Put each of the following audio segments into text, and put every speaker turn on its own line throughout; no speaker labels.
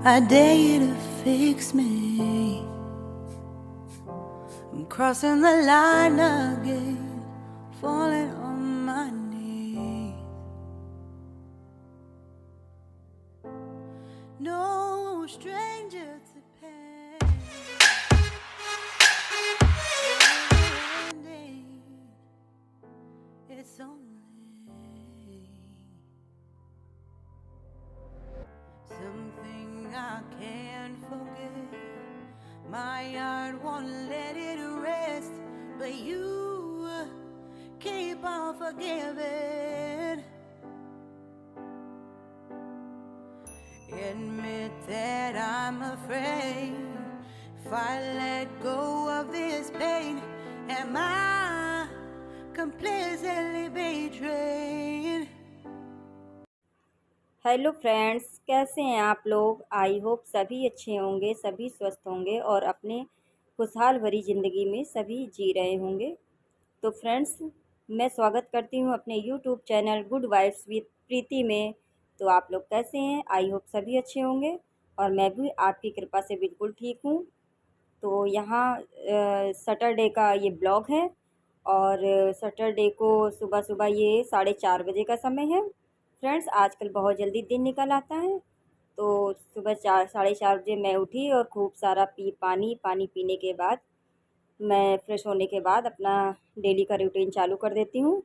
I dare you to fix me. I'm crossing the line again, falling on my knees. No stranger to pain. It's only something I can't forget. My heart won't let it rest, but you keep on forgiving. Admit that I'm afraid. If I let go of this pain, am I completely betrayed?
Hello friends, कैसे हैं आप लोग। I hope सभी अच्छे होंगे, सभी स्वस्थ होंगे और अपने खुशहाल भरी ज़िंदगी में सभी जी रहे होंगे। तो फ्रेंड्स, मैं स्वागत करती हूं अपने YouTube channel good vibes with Preeti में। तो आप लोग कैसे हैं? आई होप सभी अच्छे होंगे और मैं भी आपकी कृपा से बिल्कुल ठीक हूं। तो यहाँ सैटरडे का ये ब्लॉग है और सैटरडे को सुबह सुबह ये 4:30 बजे का समय है। फ्रेंड्स, आजकल बहुत जल्दी दिन निकल आता है। तो सुबह 4 साढ़े 4 बजे मैं उठी और खूब सारा पानी पानी पीने के बाद मैं फ़्रेश होने के बाद अपना डेली का रूटीन चालू कर देती हूँ।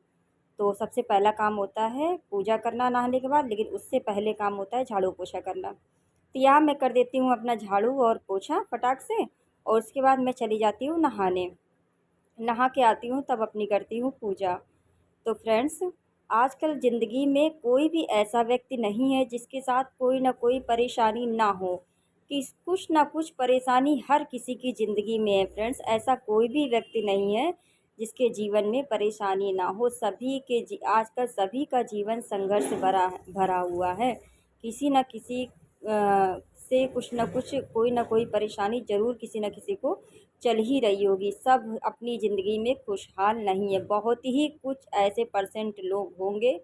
तो सबसे पहला काम होता है पूजा करना नहाने के बाद, लेकिन उससे पहले काम होता है झाड़ू पोछा करना। तो यहाँ मैं कर देती हूँ अपना झाड़ू और पोछा फटाक से, और उसके बाद मैं चली जाती हूँ नहाने। नहा के आती हूँ तब अपनी करती हूँ पूजा। तो फ्रेंड्स, आजकल ज़िंदगी में कोई भी ऐसा व्यक्ति नहीं है जिसके साथ कोई ना कोई परेशानी ना हो। कि कुछ ना कुछ परेशानी हर किसी की ज़िंदगी में है फ्रेंड्स। ऐसा कोई भी व्यक्ति नहीं है जिसके जीवन में परेशानी ना हो। सभी के आजकल सभी का जीवन संघर्ष भरा भरा हुआ है। किसी न किसी से कुछ न कुछ कोई ना कोई परेशानी ज़रूर किसी न किसी को चल ही रही होगी। सब अपनी ज़िंदगी में खुशहाल नहीं है। बहुत ही कुछ ऐसे परसेंट लोग होंगे,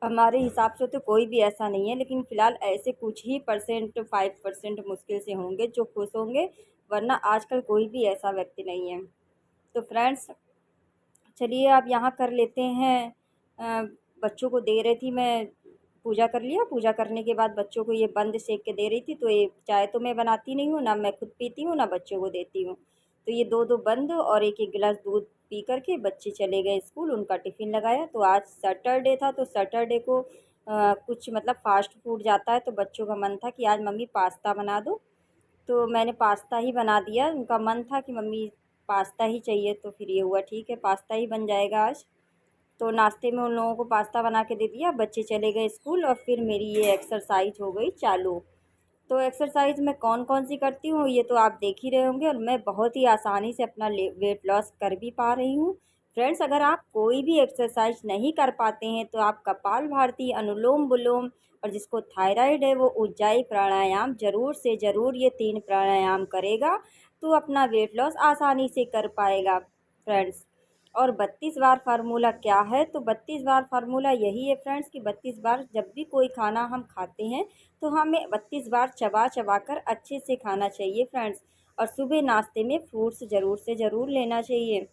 हमारे हिसाब से तो कोई भी ऐसा नहीं है, लेकिन फ़िलहाल ऐसे कुछ ही परसेंट 5% मुश्किल से होंगे जो खुश होंगे, वरना आजकल कोई भी ऐसा व्यक्ति नहीं है। तो फ्रेंड्स, चलिए अब यहाँ कर लेते हैं। अ, बच्चों को दे रही थी मैं, पूजा कर लिया। पूजा करने के बाद बच्चों को ये बंद सेक के दे रही थी। तो ये चाय तो मैं बनाती नहीं हूँ, ना मैं खुद पीती हूँ, ना बच्चों को देती हूँ। तो ये दो दो बंद और एक एक गिलास दूध पी कर के बच्चे चले गए स्कूल, उनका टिफ़िन लगाया। तो आज सैटरडे था, तो सैटरडे को कुछ मतलब फ़ास्ट फूड जाता है, तो बच्चों का मन था कि आज मम्मी पास्ता बना दो। तो मैंने पास्ता ही बना दिया। उनका मन था कि मम्मी पास्ता ही चाहिए, तो फिर ये हुआ ठीक है, पास्ता ही बन जाएगा आज। तो नाश्ते में उन लोगों को पास्ता बना के दे दिया, बच्चे चले गए स्कूल और फिर मेरी ये एक्सरसाइज हो गई चालू। तो एक्सरसाइज मैं कौन कौन सी करती हूँ ये तो आप देख ही रहे होंगे, और मैं बहुत ही आसानी से अपना वेट लॉस कर भी पा रही हूँ। फ्रेंड्स, अगर आप कोई भी एक्सरसाइज नहीं कर पाते हैं तो आप कपालभाति, अनुलोम विलोम, और जिसको थायराइड है वो उज्जाई प्राणायाम ज़रूर से ज़रूर ये 3 प्राणायाम करेगा तो अपना वेट लॉस आसानी से कर पाएगा फ्रेंड्स। और 32 बार फार्मूला क्या है? तो 32 बार फार्मूला यही है फ्रेंड्स कि 32 बार जब भी कोई खाना हम खाते हैं तो हमें 32 बार चबा चबा कर अच्छे से खाना चाहिए फ्रेंड्स। और सुबह नाश्ते में फ्रूट्स ज़रूर से ज़रूर लेना चाहिए।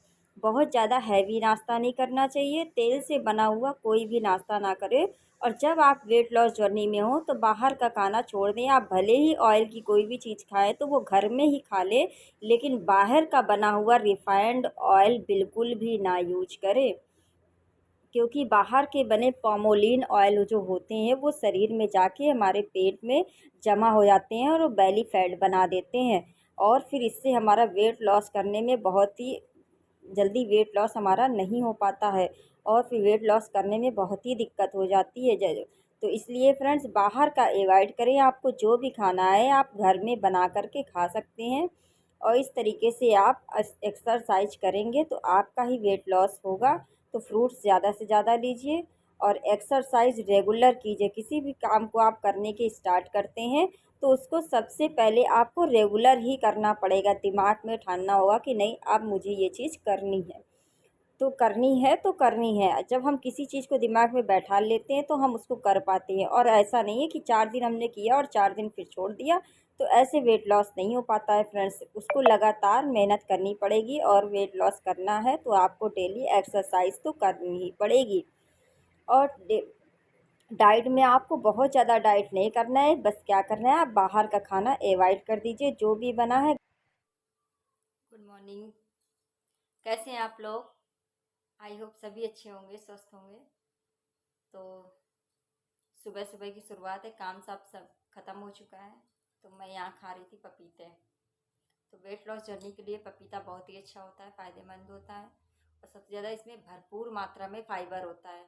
बहुत ज़्यादा हैवी नाश्ता नहीं करना चाहिए, तेल से बना हुआ कोई भी नाश्ता ना करें। और जब आप वेट लॉस जर्नी में हो तो बाहर का खाना छोड़ दें। आप भले ही ऑयल की कोई भी चीज़ खाएं तो वो घर में ही खा लें, लेकिन बाहर का बना हुआ रिफाइंड ऑयल बिल्कुल भी ना यूज करें, क्योंकि बाहर के बने पामोलिन ऑयल जो होते हैं वो शरीर में जाके हमारे पेट में जमा हो जाते हैं और वो बेली फैट बना देते हैं। और फिर इससे हमारा वेट लॉस करने में बहुत ही जल्दी वेट लॉस हमारा नहीं हो पाता है, और फिर वेट लॉस करने में बहुत ही दिक्कत हो जाती है। तो इसलिए फ्रेंड्स, बाहर का अवॉइड करें। आपको जो भी खाना है आप घर में बना कर के खा सकते हैं, और इस तरीके से आप एक्सरसाइज करेंगे तो आपका ही वेट लॉस होगा। तो फ्रूट्स ज़्यादा से ज़्यादा लीजिए और एक्सरसाइज रेगुलर कीजिए। किसी भी काम को आप करने के स्टार्ट करते हैं तो उसको सबसे पहले आपको रेगुलर ही करना पड़ेगा। दिमाग में ठानना होगा कि नहीं, अब मुझे ये चीज़ करनी है। तो करनी है। जब हम किसी चीज़ को दिमाग में बैठा लेते हैं तो हम उसको कर पाते हैं, और ऐसा नहीं है कि 4 दिन हमने किया और 4 दिन फिर छोड़ दिया, तो ऐसे वेट लॉस नहीं हो पाता है फ्रेंड्स। उसको लगातार मेहनत करनी पड़ेगी, और वेट लॉस करना है तो आपको डेली एक्सरसाइज तो करनी ही पड़ेगी। और डाइट में आपको बहुत ज़्यादा डाइट नहीं करना है, बस क्या करना है, आप बाहर का खाना अवॉइड कर दीजिए, जो भी बना है। गुड मॉर्निंग, कैसे हैं आप लोग? आई होप सभी अच्छे होंगे, स्वस्थ होंगे। तो सुबह सुबह की शुरुआत है, काम सब ख़त्म हो चुका है। तो मैं यहाँ खा रही थी पपीते। तो वेट लॉस जर्नी के लिए पपीता बहुत ही अच्छा होता है, फ़ायदेमंद होता है, और सबसे ज़्यादा इसमें भरपूर मात्रा में फाइबर होता है।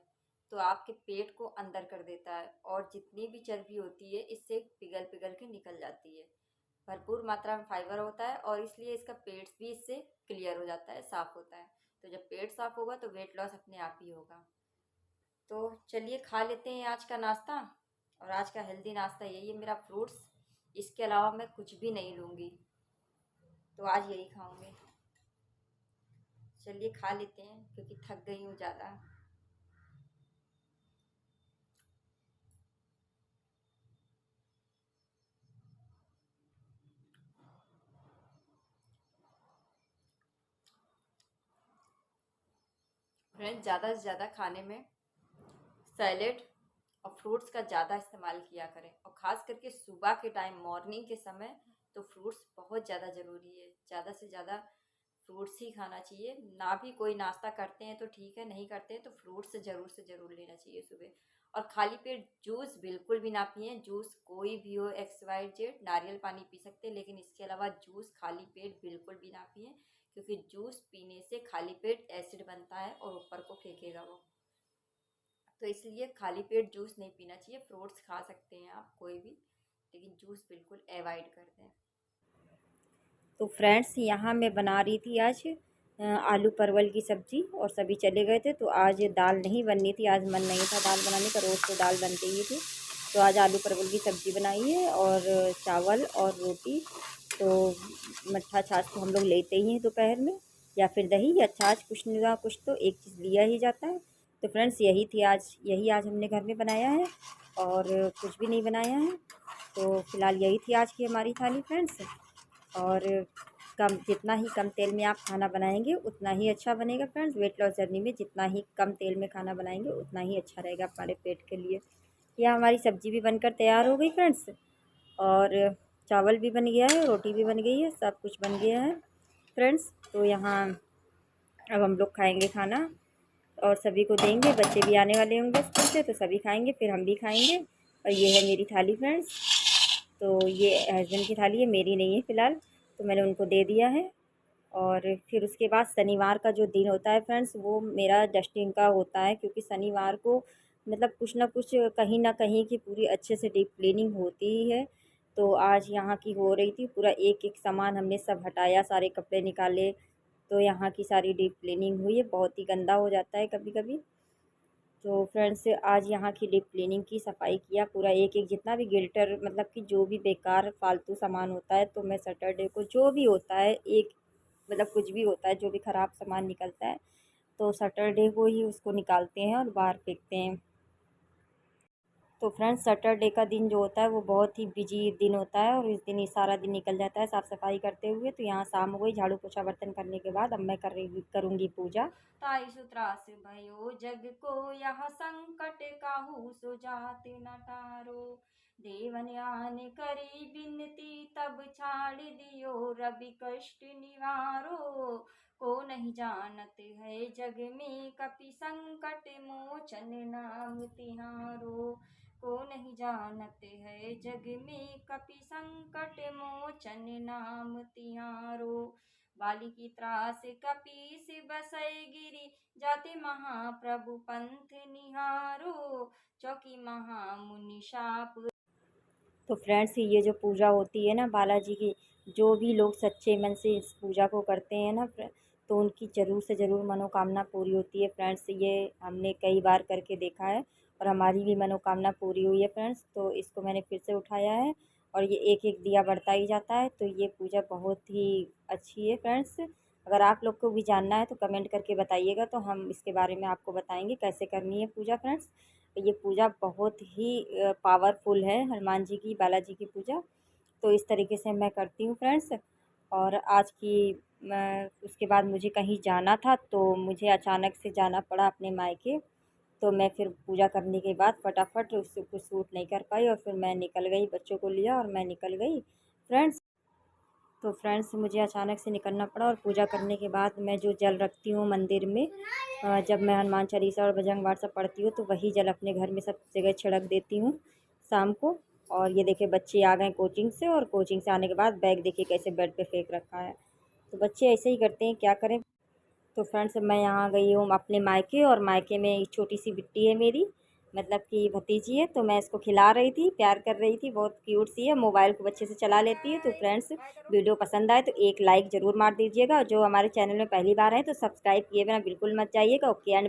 तो आपके पेट को अंदर कर देता है, और जितनी भी चर्बी होती है इससे पिघल पिघल के निकल जाती है। भरपूर मात्रा में फाइबर होता है, और इसलिए इसका पेट भी इससे क्लियर हो जाता है, साफ़ होता है। तो जब पेट साफ़ होगा तो वेट लॉस अपने आप ही होगा। तो चलिए खा लेते हैं आज का नाश्ता। और आज का हेल्दी नाश्ता यही है मेरा, फ्रूट्स। इसके अलावा मैं कुछ भी नहीं लूँगी, तो आज यही खाऊंगी। चलिए खा लेते हैं, क्योंकि थक गई हूँ ज़्यादा। फ्रेंड्स, ज़्यादा से ज़्यादा खाने में सैलेड और फ्रूट्स का ज़्यादा इस्तेमाल किया करें, और ख़ास करके सुबह के टाइम, मॉर्निंग के समय तो फ्रूट्स बहुत ज़्यादा ज़रूरी है। ज़्यादा से ज़्यादा फ्रूट्स ही खाना चाहिए। ना भी कोई नाश्ता करते हैं तो ठीक है, नहीं करते हैं तो फ्रूट्स ज़रूर से ज़रूर लेना चाहिए सुबह। और खाली पेट जूस बिल्कुल भी ना पिए। जूस कोई भी हो, एक्स वाई जेड, नारियल पानी पी सकते हैं, लेकिन इसके अलावा जूस खाली पेट बिल्कुल भी ना पिए, क्योंकि जूस पीने से खाली पेट एसिड बनता है और ऊपर को फेंकेगा वो। तो इसलिए खाली पेट जूस नहीं पीना चाहिए। फ्रूट्स खा सकते हैं आप कोई भी, लेकिन जूस बिल्कुल अवॉइड कर दें। तो फ्रेंड्स, यहाँ मैं बना रही थी आज आलू परवल की सब्ज़ी, और सभी चले गए थे, तो आज दाल नहीं बननी थी। आज मन नहीं था दाल बनाने का, रोज़ तो दाल बनती ही थी। तो आज आलू परवल की सब्ज़ी बनाई है, और चावल और रोटी। तो मट्ठा छाछ तो हम लोग लेते ही हैं दोपहर में, या फिर दही या छाछ, कुछ ना कुछ तो एक चीज़ लिया ही जाता है। तो फ्रेंड्स, यही आज हमने घर में बनाया है, और कुछ भी नहीं बनाया है। तो फिलहाल यही थी आज की हमारी थाली फ्रेंड्स। और जितना ही कम तेल में आप खाना बनाएंगे उतना ही अच्छा बनेगा फ्रेंड्स। वेट लॉस जर्नी में जितना ही कम तेल में खाना बनाएंगे उतना ही अच्छा रहेगा हमारे पेट के लिए। यह हमारी सब्ज़ी भी बनकर तैयार हो गई फ्रेंड्स, और चावल भी बन गया है, रोटी भी बन गई है, सब कुछ बन गया है फ्रेंड्स। तो यहाँ अब हम लोग खाएंगे खाना, और सभी को देंगे। बच्चे भी आने वाले होंगे स्कूल से, तो सभी खाएंगे, फिर हम भी खाएंगे। और ये है मेरी थाली फ्रेंड्स। तो ये हस्बैंड की थाली है, मेरी नहीं है फ़िलहाल, तो मैंने उनको दे दिया है। और फिर उसके बाद शनिवार का जो दिन होता है फ्रेंड्स, वो मेरा डस्टिंग का होता है, क्योंकि शनिवार को मतलब कुछ ना कुछ, कहीं ना कहीं की पूरी अच्छे से डीप क्लीनिंग होती ही है। तो आज यहाँ की हो रही थी, पूरा एक एक सामान हमने सब हटाया, सारे कपड़े निकाले। तो यहाँ की सारी डीप क्लीनिंग हुई है, बहुत ही गंदा हो जाता है कभी कभी। तो फ्रेंड्स, आज यहाँ की डीप क्लीनिंग की, सफाई किया पूरा, एक एक जितना भी गिल्टर, मतलब कि जो भी बेकार फालतू सामान होता है, तो मैं सैटरडे को जो भी होता है, एक मतलब कुछ भी होता है, जो भी ख़राब सामान निकलता है, तो सैटरडे को ही उसको निकालते हैं और बाहर फेंकते हैं। तो फ्रेंड्स, सैटरडे का दिन जो होता है वो बहुत ही बिजी दिन होता है, और इस दिन ही सारा दिन निकल जाता है साफ़ सफाई करते हुए। तो यहाँ शाम हो गई, झाड़ू पोछा बर्तन करने के बाद अब मैं करूँगी पूजा। ताई सुत्रास भयो जग को, यह संकट काहू सुजात न टारो। देवन आन करी बिनती, तब छाड़ दियो रवि कष्ट निवारो। को नहीं जानत है जग में, कपि संकट मोचन नाम तिहारो। को नहीं जानत है जग में, कपि संकट मोचन नाम तिहारो। बाली की त्रास कपीस बसै गिरि, जाति महाप्रभु पंथ निहारो। चौकी महामुनि शाप। तो फ्रेंड्स, ये जो पूजा होती है ना बालाजी की, जो भी लोग सच्चे मन से इस पूजा को करते हैं ना तो उनकी ज़रूर से ज़रूर मनोकामना पूरी होती है फ्रेंड्स। ये हमने कई बार करके देखा है, और हमारी भी मनोकामना पूरी हुई है फ्रेंड्स। तो इसको मैंने फिर से उठाया है, और ये एक एक दिया बढ़ता ही जाता है। तो ये पूजा बहुत ही अच्छी है फ्रेंड्स। अगर आप लोग को भी जानना है तो कमेंट करके बताइएगा, तो हम इसके बारे में आपको बताएंगे कैसे करनी है पूजा फ्रेंड्स। ये पूजा बहुत ही पावरफुल है, हनुमान जी की, बालाजी की पूजा। तो इस तरीके से मैं करती हूँ फ्रेंड्स। और आज की मैं उसके बाद मुझे कहीं जाना था, तो मुझे अचानक से जाना पड़ा अपने मायके। तो मैं फिर पूजा करने के बाद फटाफट उससे कुछ सूट नहीं कर पाई, और फिर मैं निकल गई, बच्चों को लिया और मैं निकल गई फ्रेंड्स। तो फ्रेंड्स मुझे अचानक से निकलना पड़ा, और पूजा करने के बाद मैं जो जल रखती हूँ मंदिर में, जब मैं हनुमान चालीसा और बजरंग बाण सब पढ़ती हूँ, तो वही जल अपने घर में सब जगह छिड़क देती हूँ शाम को। और ये देखिए बच्चे आ गए कोचिंग से, और कोचिंग से आने के बाद बैग देखिए कैसे बेड पे फेंक रखा है। तो बच्चे ऐसे ही करते हैं, क्या करें। तो फ्रेंड्स मैं यहाँ गई हूँ अपने मायके, और मायके में एक छोटी सी बिट्टी है मेरी, मतलब कि भतीजी है। तो मैं इसको खिला रही थी, प्यार कर रही थी, बहुत क्यूट सी है, मोबाइल को बच्चे से चला लेती है। तो फ्रेंड्स वीडियो पसंद आए तो एक लाइक ज़रूर मार दीजिएगा, और जो हमारे चैनल में पहली बार है तो सब्सक्राइब किए बिना बिल्कुल मत जाइएगा। Okay and